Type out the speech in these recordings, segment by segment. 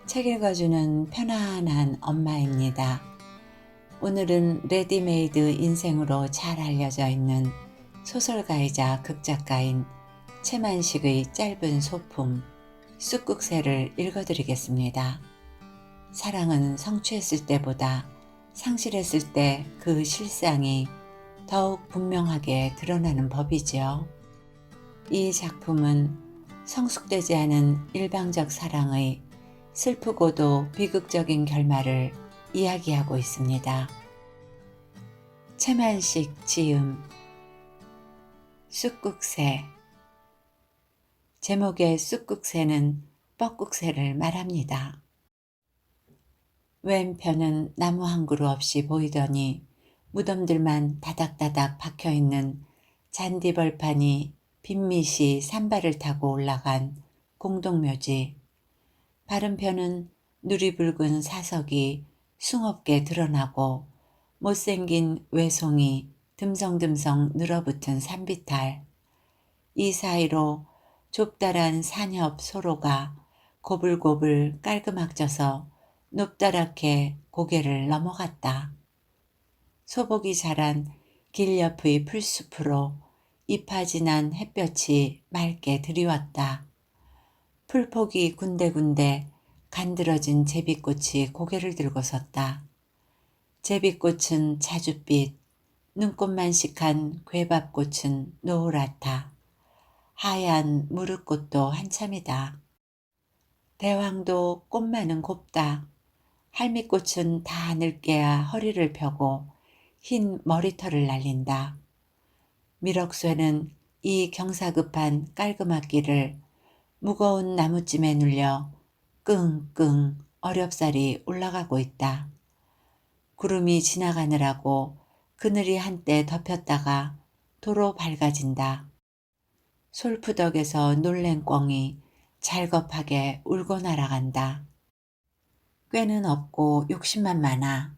책 읽어주는 편안한 엄마입니다. 오늘은 레디메이드 인생으로 잘 알려져 있는 소설가이자 극작가인 채만식의 짧은 소품 쑥국새를 읽어드리겠습니다. 사랑은 성취했을 때보다 상실했을 때 그 실상이 더욱 분명하게 드러나는 법이지요. 이 작품은 성숙되지 않은 일방적 사랑의 슬프고도 비극적인 결말을 이야기하고 있습니다. 채만식 지음 쑥국새. 제목의 쑥국새는 뻐국새를 말합니다. 왼편은 나무 한 그루 없이 보이더니 무덤들만 다닥다닥 박혀있는 잔디벌판이 빈밋이 산발을 타고 올라간 공동묘지. 바른편은 누리붉은 사석이 숭없게 드러나고 못생긴 외송이 듬성듬성 늘어붙은 산비탈. 이 사이로 좁다란 산협 소로가 고불고불 깔그막져서 높다랗게 고개를 넘어갔다. 소복이 자란 길 옆의 풀숲으로 이파진한 햇볕이 맑게 들이왔다. 풀폭이 군데군데 간드러진 제비꽃이 고개를 들고 섰다. 제비꽃은 자줏빛, 눈꽃만식한 괴밥꽃은 노랗다. 하얀 무릇꽃도 한참이다. 대황도 꽃만은 곱다. 할미꽃은 다 늙게야 허리를 펴고 흰 머리털을 날린다. 미럭쇠는 이 경사급한 깔그막길을 무거운 나무찜에 눌려 끙끙 어렵사리 올라가고 있다. 구름이 지나가느라고 그늘이 한때 덮였다가 도로 밝아진다. 솔푸덕에서 놀랜 꿩이 잘겁하게 울고 날아간다. 꾀는 없고 욕심만 많아.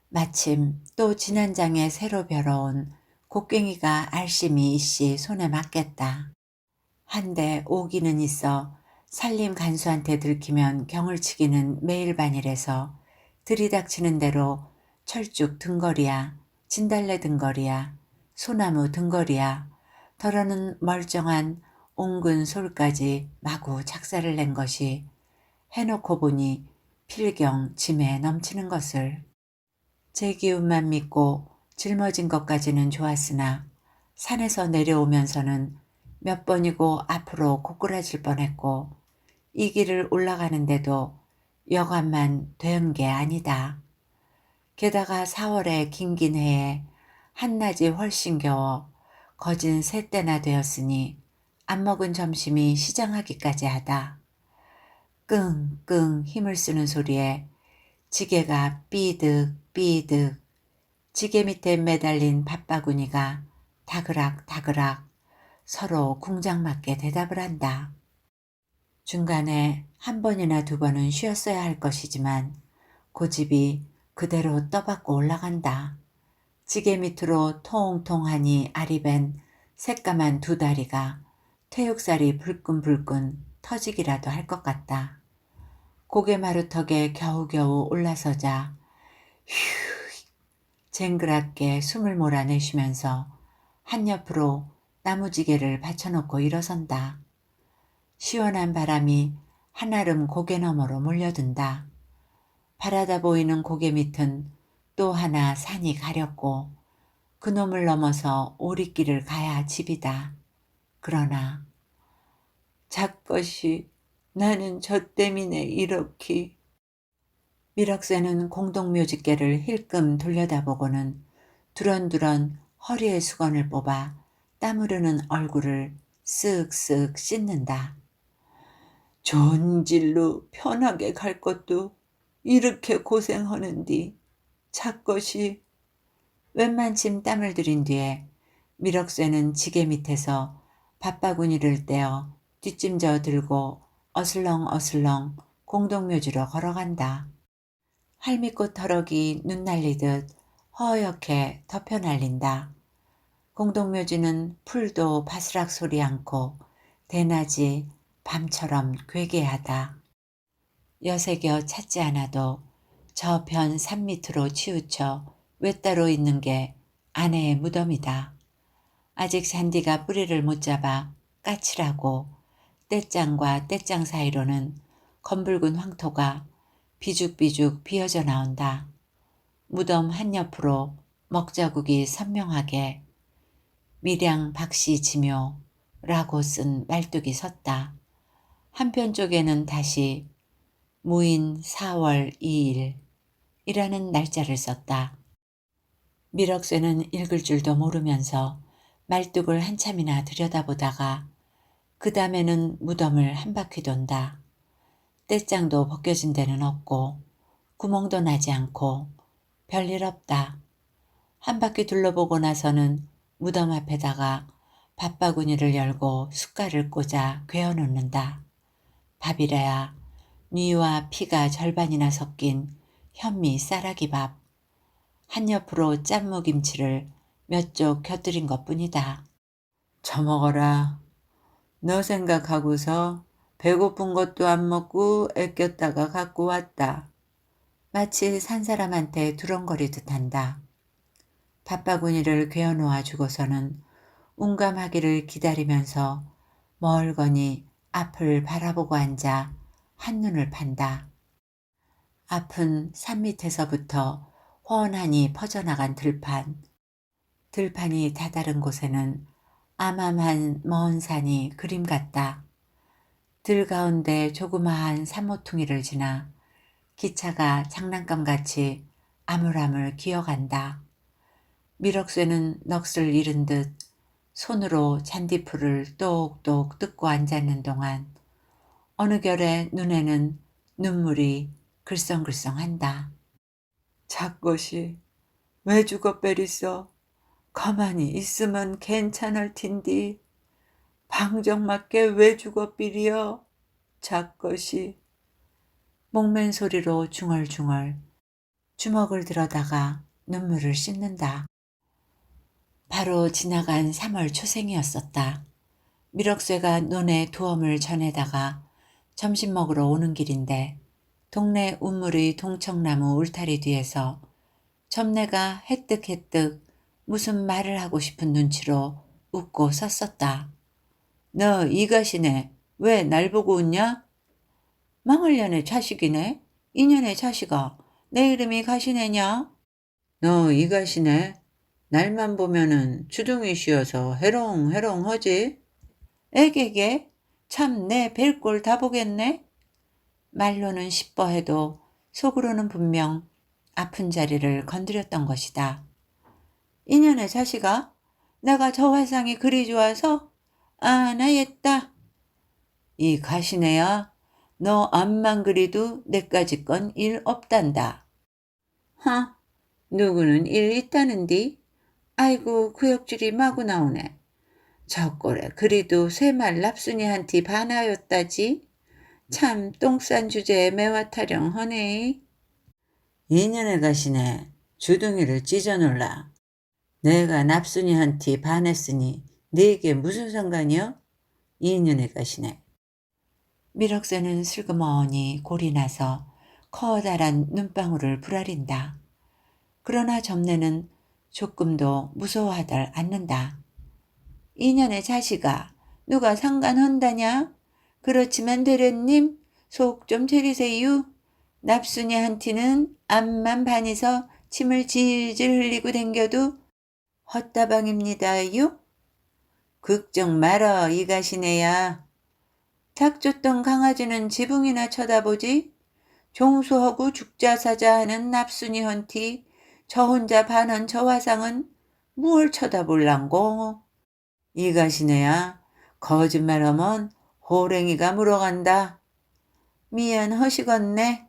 마침 또 지난장에 새로 벼러온 곡괭이가 알심이 이씨 손에 맞겠다. 한데 오기는 있어 살림 간수한테 들키면 경을 치기는 매일반이라서 들이닥치는 대로 철쭉 등거리야, 진달래 등거리야, 소나무 등거리야, 더러는 멀쩡한 옹근 솔까지 마구 작사를 낸 것이 해놓고 보니 필경 짐에 넘치는 것을. 제 기운만 믿고 짊어진 것까지는 좋았으나 산에서 내려오면서는 몇 번이고 앞으로 고꾸라질 뻔했고 이 길을 올라가는데도 여간만 된 게 아니다. 게다가 4월의 긴긴 해에 한낮이 훨씬 겨워 거진 새 때나 되었으니 안 먹은 점심이 시장하기까지 하다. 끙끙 힘을 쓰는 소리에 지게가 삐득 삐득, 지게 밑에 매달린 밭바구니가 다그락다그락 서로 궁장맞게 대답을 한다. 중간에 한 번이나 두 번은 쉬었어야 할 것이지만 고집이 그대로 떠받고 올라간다. 지게 밑으로 통통하니 아리벤 새까만 두 다리가 퇴육살이 불끈불끈 터지기라도 할 것 같다. 고개 마루턱에 겨우겨우 올라서자 휴 쟁그랗게 숨을 몰아내쉬면서 한옆으로 나무지게를 받쳐놓고 일어선다. 시원한 바람이 한아름 고개 너머로 몰려든다. 바라다 보이는 고개 밑은 또 하나 산이 가렸고 그놈을 넘어서 오리길을 가야 집이다. 그러나 작것이 나는 저 때문에 이렇게. 미럭새는 공동묘지개를 힐끔 돌려다보고는 두런두런 허리에 수건을 뽑아 땀 흐르는 얼굴을 쓱쓱 씻는다. 좋은 길로 편하게 갈 것도 이렇게 고생하는디 작것이. 웬만침 땀을 들인 뒤에 미럭새는 지게 밑에서 밭바구니를 떼어 뒷짐져 들고 어슬렁어슬렁 공동묘지로 걸어간다. 할미꽃 터럭이 눈 날리듯 허옇게 덮여 날린다. 공동묘지는 풀도 바스락 소리 않고 대낮이 밤처럼 괴괴하다. 여새겨 찾지 않아도 저편 산 밑으로 치우쳐 외따로 있는 게 아내의 무덤이다. 아직 잔디가 뿌리를 못 잡아 까칠하고 떼짱과 떼짱 사이로는 검붉은 황토가 비죽비죽 비어져 나온다. 무덤 한옆으로 먹자국이 선명하게 밀양 박씨 지묘라고 쓴 말뚝이 섰다. 한편 쪽에는 다시 무인 4월 2일 이라는 날짜를 썼다. 밀억쇠는 읽을 줄도 모르면서 말뚝을 한참이나 들여다보다가 그 다음에는 무덤을 한 바퀴 돈다. 떼짱도 벗겨진 데는 없고 구멍도 나지 않고 별일 없다. 한 바퀴 둘러보고 나서는 무덤 앞에다가 밥바구니를 열고 숟갈을 꽂아 괴어놓는다. 밥이라야 뉘와 피가 절반이나 섞인 현미 쌀아기밥. 한옆으로 짠무김치를 몇 쪽 곁들인 것뿐이다. 저먹어라. 너 생각하고서 배고픈 것도 안 먹고 애꼈다가 갖고 왔다. 마치 산 사람한테 두렁거리듯 한다. 밥바구니를 괴어놓아 주고서는 운감하기를 기다리면서 멀거니 앞을 바라보고 앉아 한눈을 판다. 앞은 산 밑에서부터 훤하니 퍼져나간 들판. 들판이 다다른 곳에는 암암한 먼 산이 그림 같다. 들 가운데 조그마한 산모퉁이를 지나 기차가 장난감같이 아물아물 기어간다. 밀억쇠는 넋을 잃은 듯 손으로 잔디풀을 똑똑 뜯고 앉았는 동안 어느 결에 눈에는 눈물이 글썽글썽한다. 작것이 왜 죽어 빼리써? 가만히 있으면 괜찮을 텐디. 방정맞게 왜 죽어 삐리여? 작것이. 목맨 소리로 중얼중얼 주먹을 들어다가 눈물을 씻는다. 바로 지나간 3월 초생이었었다. 밀억쇠가 논에 두엄을 전에다가 점심 먹으러 오는 길인데 동네 운물의 동청나무 울타리 뒤에서 점내가 해뜩해뜩 무슨 말을 하고 싶은 눈치로 웃고 섰었다. 너 이가시네. 왜 날 보고 웃냐? 망을년의 자식이네. 이년의 자식아. 내 이름이 가시네냐? 너 이가시네. 날만 보면은 주둥이 쉬어서 해롱해롱 하지? 애게게 참 내 뵐 꼴 다 보겠네. 말로는 시뻐해도 속으로는 분명 아픈 자리를 건드렸던 것이다. 이년의 자식아, 내가 저 화상이 그리 좋아서? 아, 나 옛다. 이 가시네야, 너 앞만 그리도 내까지 건 일 없단다. 하, 누구는 일 있다는디? 아이고, 구역질이 마구 나오네. 저 꼴에 그리도 쇠말 납순이한테 반하였다지. 참 똥싼 주제에 매화 타령하네. 이년의 가시네, 주둥이를 찢어놀라. 내가 납순이한테 반했으니 네게 무슨 상관이여? 이년의 가시네. 밀억쇠는 슬그머니 골이 나서 커다란 눈방울을 부라린다. 그러나 점내는 조금도 무서워하들 않는다. 이년의 자식아, 누가 상관한다냐? 그렇지만 대련님, 속 좀 제리세유. 납순이한테는 앞만 반이서 침을 질질 흘리고 댕겨도 헛다방입니다유. 걱정 말어 이가시네야. 닭 쫓던 강아지는 지붕이나 쳐다보지. 종수하고 죽자사자 하는 납순이헌티 저 혼자 반한 저 화상은 무얼 쳐다볼란고. 이가시네야, 거짓말하면 호랭이가 물어간다. 미안하시건네.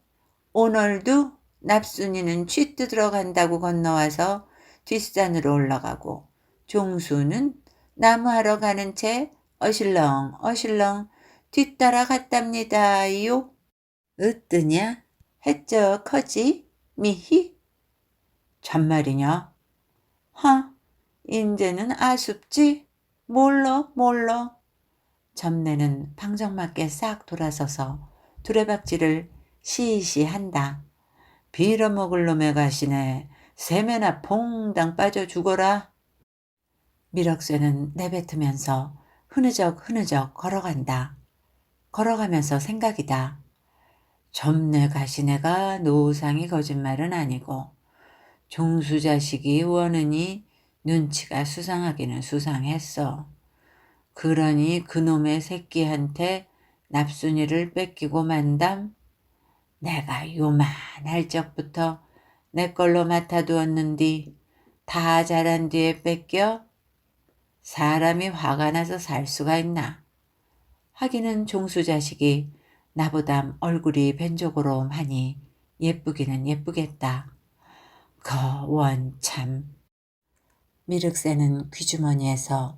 오늘도 납순이는 쥐 뜯으러 간다고 건너와서 뒷산으로 올라가고 종수는 나무하러 가는 채 어실렁 어실렁 뒤따라 갔답니다요. 으뜨냐? 해쩍하지? 미히? 참말이냐? 하, 인제는 아쉽지? 몰러. 점내는 방정맞게 싹 돌아서서 두레박질을 시시한다. 빌어먹을 놈의 가시네. 세매나 퐁당 빠져 죽어라. 미럭쇠는 내뱉으면서 흐느적 걸어간다. 걸어가면서 생각이다. 점내 가시네가 노상이 거짓말은 아니고 종수 자식이 원은이 눈치가 수상하기는 수상했어. 그러니 그놈의 새끼한테 납순이를 뺏기고 만담 내가 요만할 적부터 내 걸로 맡아두었는디 다 자란 뒤에 뺏겨? 사람이 화가 나서 살 수가 있나? 하기는 종수 자식이 나보다 얼굴이 벤조고롬하니 예쁘기는 예쁘겠다. 원참. 미륵새는 귀주머니에서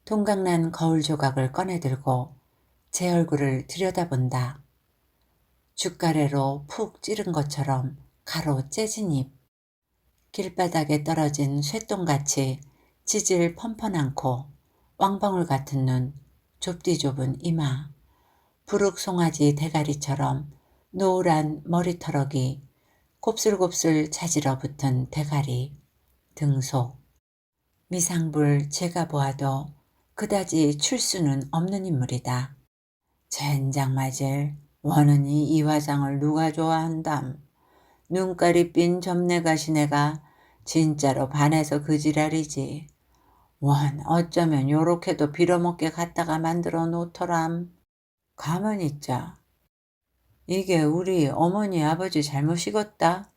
동강난 거울 조각을 꺼내들고 제 얼굴을 들여다본다. 죽가래로 푹 찌른 것처럼 가로 째진 입, 길바닥에 떨어진 쇠똥같이 지질 펀펀한 코, 왕방울 같은 눈, 좁디 좁은 이마, 부룩 송아지 대가리처럼 노란 머리털럭이 곱슬곱슬 자지러 붙은 대가리, 등속. 미상불 제가 보아도 그다지 출 수는 없는 인물이다. 젠장 맞을 원은이 이 화상을 누가 좋아한담. 눈깔이 삔 점내 가시네가 진짜로 반해서 그 지랄이지. 원 어쩌면 요렇게도 빌어먹게 갖다가 만들어 놓더람. 가만히 있자. 이게 우리 어머니 아버지 잘못이겠다.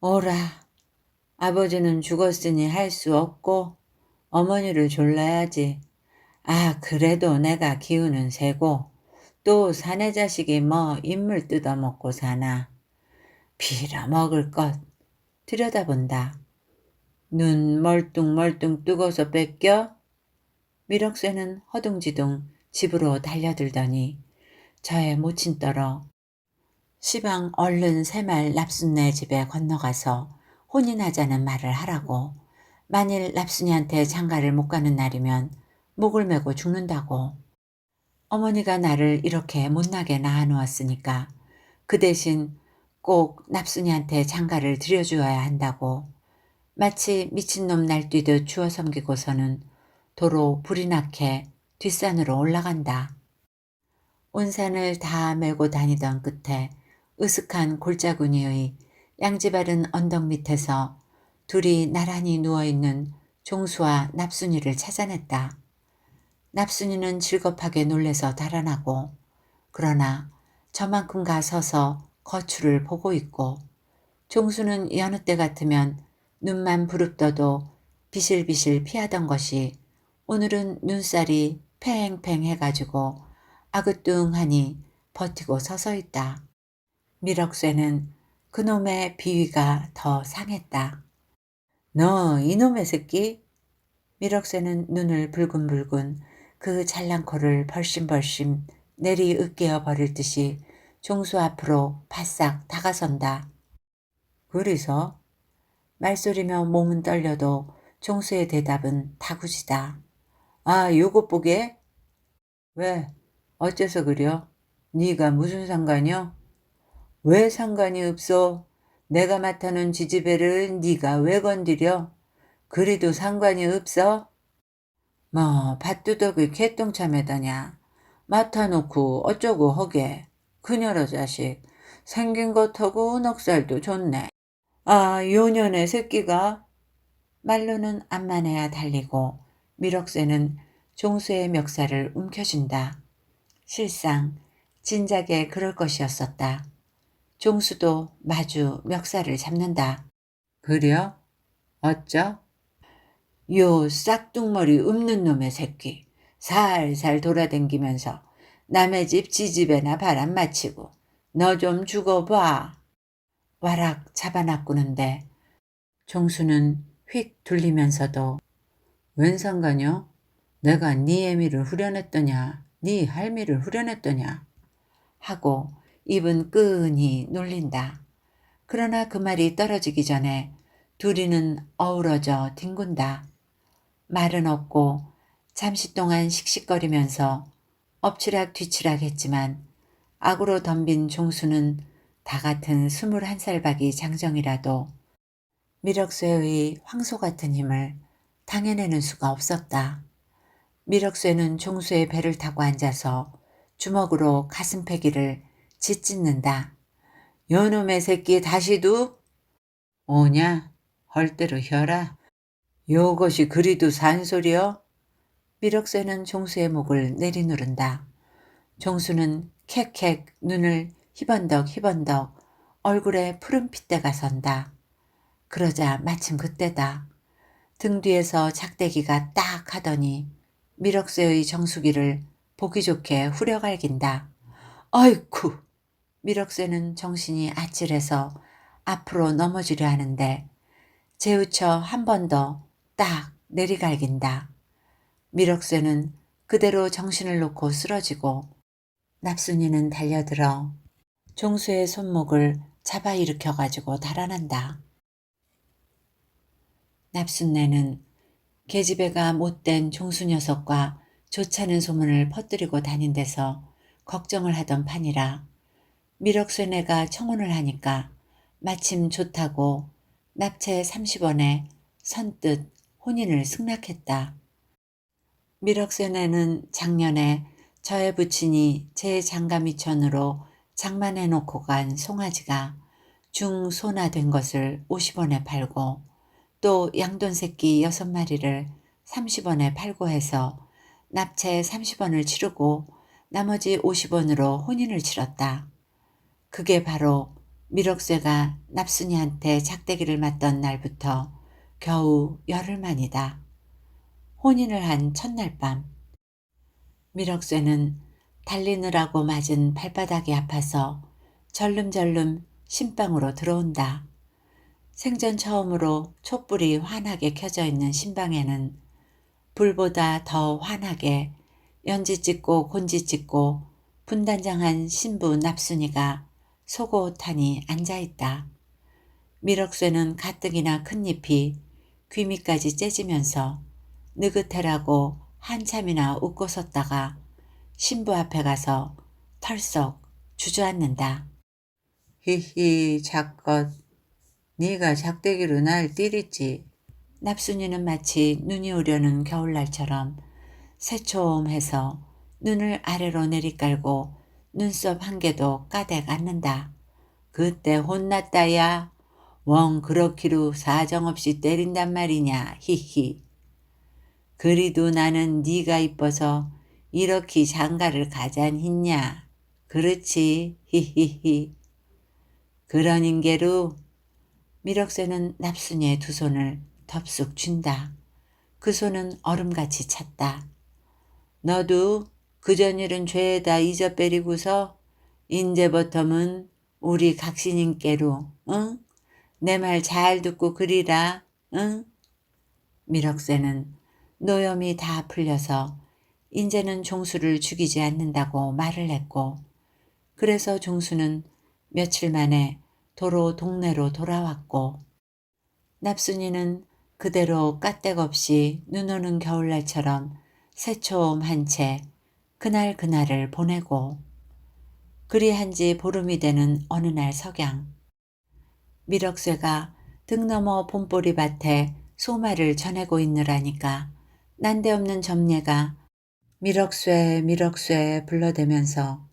오라. 아버지는 죽었으니 할 수 없고 어머니를 졸라야지. 아 그래도 내가 기우는 새고 또 사내 자식이 뭐 인물 뜯어먹고 사나. 빌어먹을 것. 들여다본다. 눈 멀뚱멀뚱 뜨고서 뺏겨? 미럭쇠는 허둥지둥 집으로 달려들더니 저의 모친 떨어 시방 얼른 새말 납순네 집에 건너가서 혼인하자는 말을 하라고. 만일 납순이한테 장가를 못 가는 날이면 목을 메고 죽는다고. 어머니가 나를 이렇게 못나게 낳아놓았으니까 그 대신 꼭 납순이한테 장가를 들여주어야 한다고. 마치 미친놈 날뛰듯 주워 섬기고서는 도로 불이 나게 뒷산으로 올라간다. 온 산을 다 메고 다니던 끝에 으슥한 골짜구니의 양지바른 언덕 밑에서 둘이 나란히 누워있는 종수와 납순이를 찾아냈다. 납순이는 질겁하게 놀래서 달아나고 그러나 저만큼 가서서 거추를 보고 있고 종수는 여느 때 같으면 눈만 부릅떠도 비실비실 피하던 것이 오늘은 눈살이 팽팽 해가지고 아그뚱하니 버티고 서서 있다. 미럭쇠는 그놈의 비위가 더 상했다. 너 이놈의 새끼? 미럭쇠는 눈을 불근불근 그 잘난 코를 벌심벌심 내리 으깨어 버릴 듯이 종수 앞으로 바싹 다가선다. 그리서? 말소리며 몸은 떨려도 종수의 대답은 다구지다. 아 요것 보게? 왜? 어째서 그려? 네가 무슨 상관이여? 왜 상관이 없어? 내가 맡아놓은 지지배를 네가 왜 건드려? 그리도 상관이 없어? 뭐 밭두덕의 개똥참에다냐. 맡아놓고 어쩌고 허게. 그녀로 자식. 생긴 것하고 넉살도 좋네. 아 요년의 새끼가. 말로는 암만해야 달리고 미럭쇠는 종수의 멱살을 움켜쥔다. 실상 진작에 그럴 것이었었다. 종수도 마주 멱살을 잡는다. 그려? 어쩌? 요 싹둑머리 없는 놈의 새끼 살살 돌아댕기면서 남의 집 지집에나 바람 맞히고 너 좀 죽어봐. 와락 잡아놔꾸는데 종수는 휙 둘리면서도 웬 상관이여? 내가 네 애미를 후려냈더냐 네 할미를 후려냈더냐 하고 입은 끈히 놀린다. 그러나 그 말이 떨어지기 전에 둘이는 어우러져 뒹군다. 말은 없고 잠시 동안 씩씩거리면서 엎치락 뒤치락 했지만 악으로 덤빈 종수는 다 같은 21살박이 장정이라도 미력쇠의 황소 같은 힘을 당해내는 수가 없었다. 미력쇠는 종수의 배를 타고 앉아서 주먹으로 가슴패기를 짓짓는다. 요놈의 새끼 다시도 오냐? 헐대로 혀라. 요것이 그리도 산소리여? 미력쇠는 종수의 목을 내리누른다. 종수는 캑캑 눈을 희번덕 얼굴에 푸른 핏대가 선다. 그러자 마침 그때다. 등 뒤에서 작대기가 딱 하더니 미력쇠의 정수기를 보기 좋게 후려갈긴다. 아이쿠! 미력쇠는 정신이 아찔해서 앞으로 넘어지려 하는데 재우쳐 한 번 더 딱 내리갈긴다. 미력쇠는 그대로 정신을 놓고 쓰러지고 납순이는 달려들어 종수의 손목을 잡아 일으켜가지고 달아난다. 납순내는 계집애가 못된 종수 녀석과 좋다는 소문을 퍼뜨리고 다닌 데서 걱정을 하던 판이라 미력쇠네가 청혼을 하니까 마침 좋다고 납체 30원에 선뜻 혼인을 승낙했다. 미력쇠네는 작년에 저의 부친이 제 장가미천으로 장만해놓고 간 송아지가 중소나된 것을 50원에 팔고 또 양돈 새끼 6마리를 30원에 팔고 해서 납체 30원을 치르고 나머지 50원으로 혼인을 치렀다. 그게 바로 미력쇠가 납순이한테 작대기를 맞던 날부터 겨우 열흘 만이다. 혼인을 한 첫날 밤 미력쇠는 달리느라고 맞은 발바닥이 아파서 절름절름 신방으로 들어온다. 생전 처음으로 촛불이 환하게 켜져 있는 신방에는 불보다 더 환하게 연지 찍고 곤지 찍고 분단장한 신부 납순이가 속옷하니 앉아있다. 미력쇠는 가뜩이나 큰 잎이 귀 밑까지 째지면서 느긋해라고 한참이나 웃고 섰다가 신부 앞에 가서 털썩 주저앉는다. 히히 작것 네가 작대기로 날 때렸지. 납순이는 마치 눈이 오려는 겨울날처럼 새초움해서 눈을 아래로 내리깔고 눈썹 한 개도 까댁 않는다. 그때 혼났다야. 웡 그렇기로 사정없이 때린단 말이냐. 히히. 그리도 나는 네가 이뻐서 이렇게 장가를 가잔했냐. 그렇지. 히히히. 그러는 게로 미력쇠는 납순이의 두 손을 덥석 쥔다. 그 손은 얼음같이 찼다. 너도 그전 일은 죄에다 잊어버리고서 인제부터는 우리 각신인께로 응? 내 말 잘 듣고 그리라. 응? 미력쇠는 노염이 다 풀려서 인제는 종수를 죽이지 않는다고 말을 했고 그래서 종수는 며칠 만에 도로 동네로 돌아왔고 납순이는 그대로 까딱없이 눈 오는 겨울날처럼 새초움한 채 그날을 보내고 그리한 지 보름이 되는 어느 날 석양 미력쇠가 등 너머 봄보리밭에 소말을 전하고 있느라니까 난데없는 점례가 미력쇠 미력쇠 불러대면서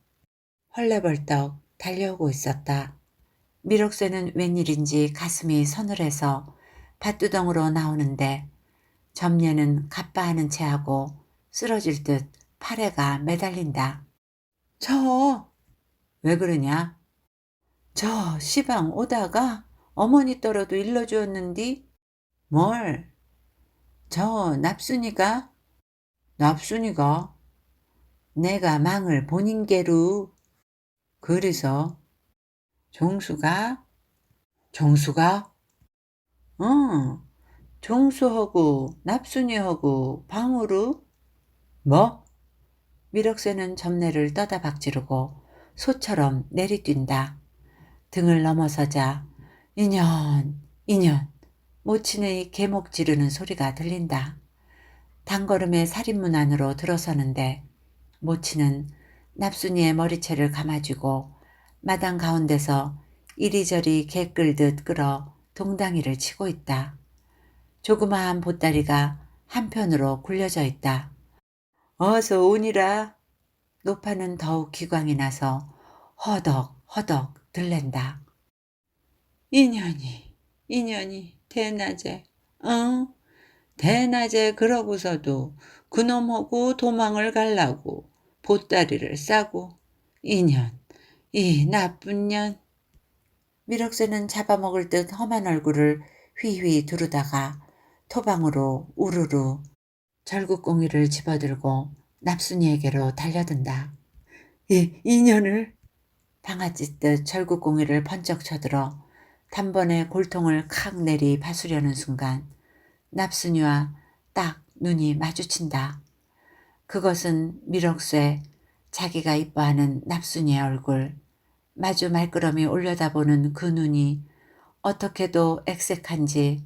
헐레벌떡 달려오고 있었다. 미력쇠는 웬일인지 가슴이 서늘해서 밭두덩으로 나오는데 점례는 갑바하는 채하고 쓰러질 듯 팔에가 매달린다. 왜 그러냐? 저 시방 오다가 어머니 떨어도 일러주었는디? 뭘? 저 납순이가? 납순이가? 내가 망을 본인께로. 그래서? 종수가? 종수가? 응, 종수하고 납순이하고 방으로? 뭐? 미력쇠는 점례를 떠다 박지르고 소처럼 내리뛴다. 등을 넘어서자 인연 모친의 개목 지르는 소리가 들린다. 단걸음에 살인문 안으로 들어서는데 모친은 납순이의 머리채를 감아쥐고 마당 가운데서 이리저리 개 끌듯 끌어 동당이를 치고 있다. 조그마한 보따리가 한편으로 굴려져 있다. 어서 오니라. 노파는 더욱 기광이 나서 허덕허덕 들랜다. 인연이 대낮에 응? 대낮에 그러고서도 그놈하고 도망을 갈라고 보따리를 싸고 인연, 이 나쁜 년. 미럭새는 잡아먹을 듯 험한 얼굴을 휘휘 두르다가 토방으로 우르르 절구꽁이를 집어들고 납순이에게로 달려든다. 이 인연을. 방아찢듯 절구꽁이를 번쩍 쳐들어 단번에 골통을 칵 내리 바수려는 순간 납순이와 딱 눈이 마주친다. 그것은 미럭쇠, 자기가 이뻐하는 납순이의 얼굴, 마주 말끄러미 올려다보는 그 눈이 어떻게도 액색한지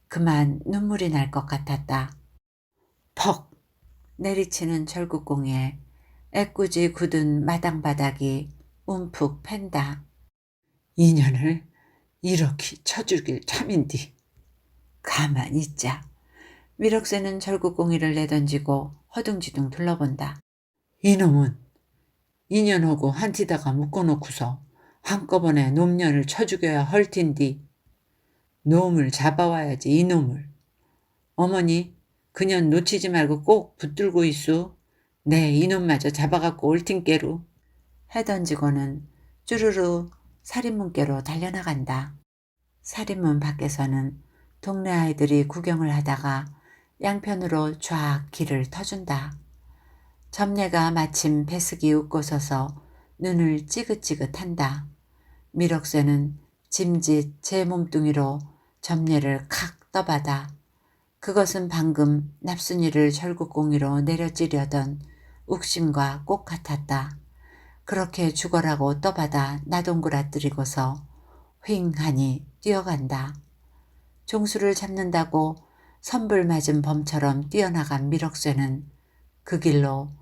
그만 눈물이 날 것 같았다. 퍽 내리치는 절구공이에 애꿎이 굳은 마당바닥이 움푹 팬다. 인연을 이렇게 쳐죽일 참인디. 가만히 있자. 미럭새는 절구공이를 내던지고 허둥지둥 둘러본다. 이놈은 인연하고 한티다가 묶어놓고서 한꺼번에 놈년을 쳐죽여야 헐 텐디. 놈을 잡아와야지 이놈을. 어머니 그년 놓치지 말고 꼭 붙들고 있소. 네 이놈마저 잡아갖고 올 텐께로. 해던지고는 쭈루루 살인문께로 달려나간다. 살인문 밖에서는 동네 아이들이 구경을 하다가 양편으로 쫙 길을 터준다. 점례가 마침 배숙이 웃고 서서 눈을 찌긋찌긋한다. 미럭새는 짐짓 제 몸뚱이로 점례를 칵 떠받아 그것은 방금 납순이를 절구꽁이로 내려찌려던 욱심과 꼭 같았다. 그렇게 죽어라고 떠받아 나동그라뜨리고서 휑하니 뛰어간다. 종수를 잡는다고 선불 맞은 범처럼 뛰어나간 미럭새는 그 길로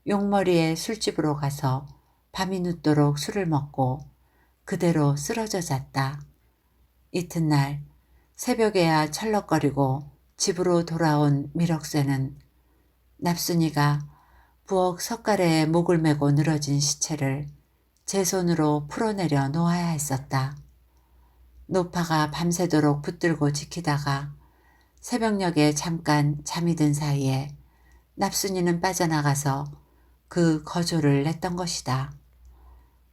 용머리의 술집으로 가서 밤이 눕도록 술을 먹고 그대로 쓰러져 잤다. 이튿날 새벽에야 철럭거리고 집으로 돌아온 미럭새는 납순이가 부엌 석가래에 목을 메고 늘어진 시체를 제 손으로 풀어내려 놓아야 했었다. 노파가 밤새도록 붙들고 지키다가 새벽녘에 잠깐 잠이 든 사이에 납순이는 빠져나가서 그 거조를 냈던 것이다.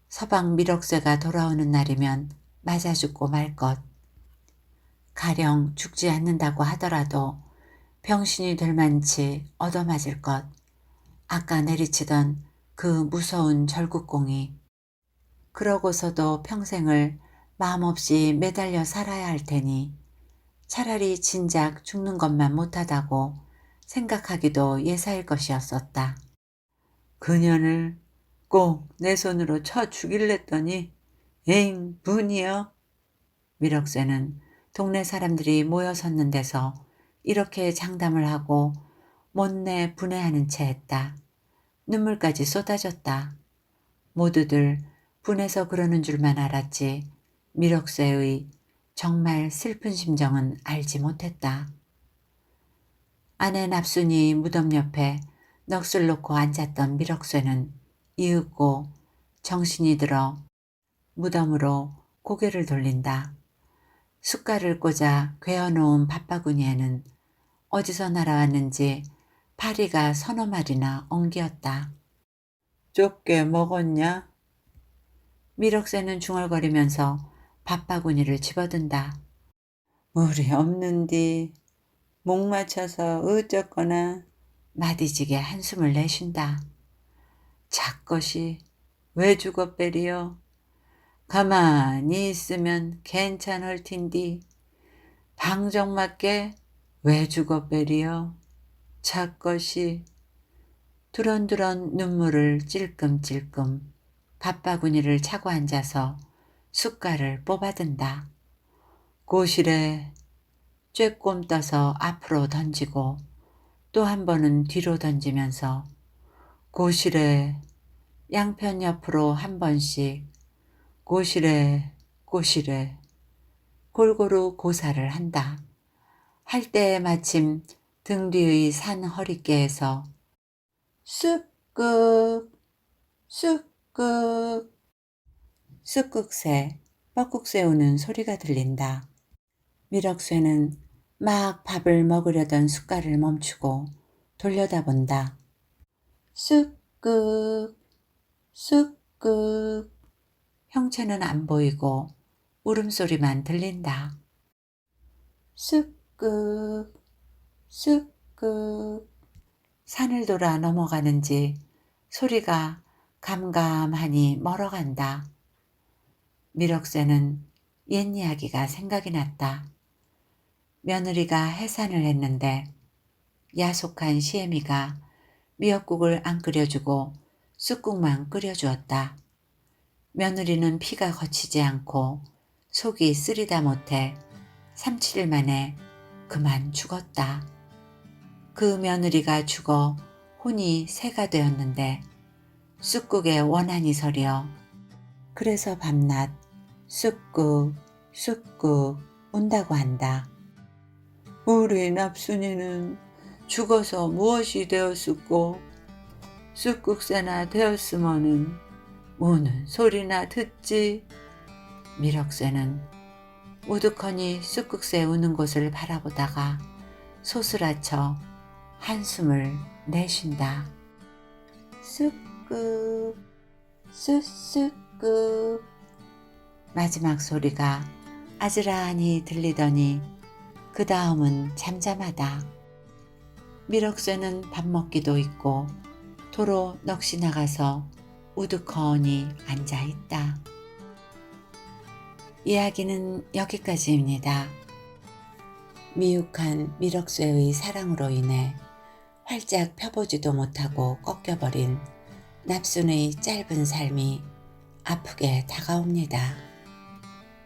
서방 미럭새가 돌아오는 날이면 맞아 죽고 말 것. 가령 죽지 않는다고 하더라도 병신이 될 만치 얻어맞을 것. 아까 내리치던 그 무서운 절구공이. 그러고서도 평생을 마음없이 매달려 살아야 할 테니 차라리 진작 죽는 것만 못하다고 생각하기도 예사일 것이었었다. 그년을 꼭 내 손으로 쳐 죽일랬더니 에잉 분이여. 미럭새는 동네 사람들이 모여 섰는 데서 이렇게 장담을 하고 못내 분해하는 채 했다. 눈물까지 쏟아졌다. 모두들 분해서 그러는 줄만 알았지 미럭새의 정말 슬픈 심정은 알지 못했다. 아내 납순이 무덤 옆에 넋을 놓고 앉았던 미럭새는 이윽고 정신이 들어 무덤으로 고개를 돌린다. 숟갈을 꽂아 괴어놓은 밥바구니에는 어디서 날아왔는지 파리가 서너 마리나 엉기었다. 좁게 먹었냐? 미럭새는 중얼거리면서 밥바구니를 집어든다. 물이 없는디 목 맞춰서 어쩌거나. 마디지게 한숨을 내쉰다. 작것이 왜 죽어빼리요? 가만히 있으면 괜찮을 텐디 방정맞게 왜 죽어빼리요? 작것이. 두런두런 눈물을 찔끔찔끔 밥바구니를 차고 앉아서 숟갈을 뽑아든다. 고실에 쬐꼼 떠서 앞으로 던지고 또 한 번은 뒤로 던지면서 고실에 양편 옆으로 한 번씩 고실에 꼬시래. 골고루 고사를 한다. 할 때에 마침 등 뒤의 산 허리께에서 쑥국 쑥국 쑥국새 뻐꾹새 우는 소리가 들린다. 미럭쇠는 막 밥을 먹으려던 숟갈을 멈추고 돌려다본다. 쑥국 쑥국 형체는 안 보이고 울음소리만 들린다. 쑥국 쑥국 산을 돌아 넘어가는지 소리가 감감하니 멀어간다. 미럭쇠는 옛 이야기가 생각이 났다. 며느리가 해산을 했는데 야속한 시애미가 미역국을 안 끓여주고 쑥국만 끓여주었다. 며느리는 피가 거치지 않고 속이 쓰리다 못해 3, 7일 만에 그만 죽었다. 그 며느리가 죽어 혼이 새가 되었는데 쑥국에 원한이 서려 그래서 밤낮 쑥국 쑥국 운다고 한다. 우리 납순이는 죽어서 무엇이 되었었고 쑥국새나 되었으면은 우는 소리나 듣지. 미럭쇠는 우두커니 쑥국새 우는 곳을 바라보다가 소스라쳐 한숨을 내쉰다. 쑥국 쑥쑥국 마지막 소리가 아즈라니 들리더니 그 다음은 잠잠하다. 미럭쇠는 밥 먹기도 있고 도로 넋이 나가서 우두커니 앉아있다. 이야기는 여기까지입니다. 미육한 미럭쇠의 사랑으로 인해 활짝 펴보지도 못하고 꺾여버린 납순의 짧은 삶이 아프게 다가옵니다.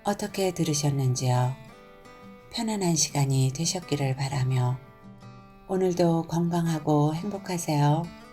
어떻게 들으셨는지요? 편안한 시간이 되셨기를 바라며 오늘도 건강하고 행복하세요.